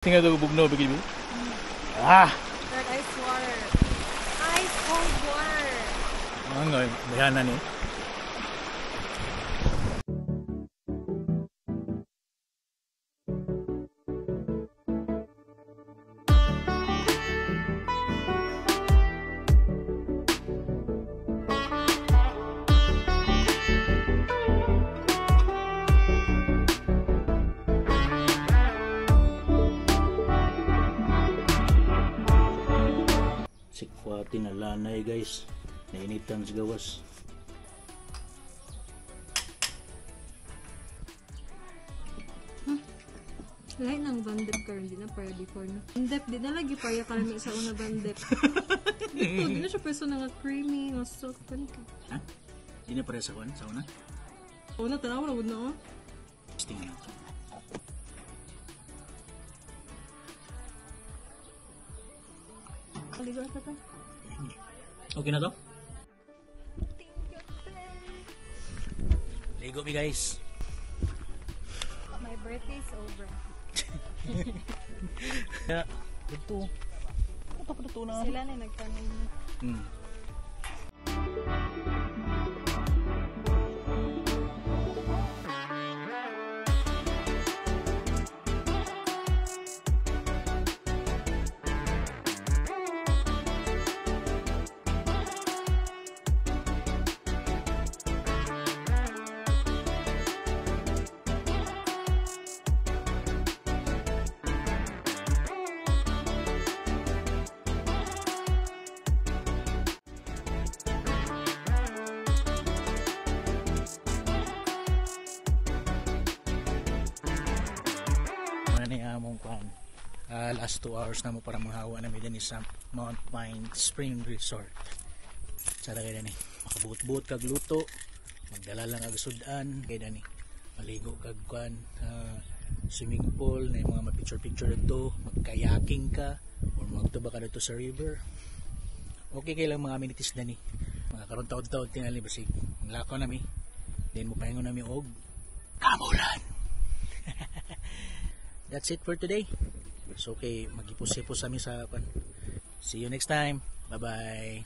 Tingnan ito bugno begini. Ah, That ice water. Ice cold water. ano bayanan ni. Sikwati na lanay guys, nainitan sa gawas. Lain ng bandep karon di na para before na. Bandep di na lagi para kalami sa una bandep. Dito di na siya peso na nga creamy, nga soft pan ka. Ha? Di na pare sa kuan sa una? Una tanaw na gud na oh. Tingnan nato. Aligo ka ta. Okay na to? Ligo mi guys. My birthday is over. Ya, ito. Ito na. Sila na nagtanong. Ni among kwan. Last 2 hours na mo para mahawa na midin sa Mount Pine Spring Resort. Sada kay dani. Makabuot-buot kag luto. Magdala lang ag sudan kay dani. Maligo kag kwan swimming pool na mga ma-picture dito, mag-kayaking ka or magtuba ka dito sa river. Okay kay lang mga amenities dani. Mga karon taud-taud tingali basig. Lakaw nami. Then mo paingon nami og kamulan. That's it for today. So okay, magipos-ipos kami sa pan. See you next time. Bye-bye.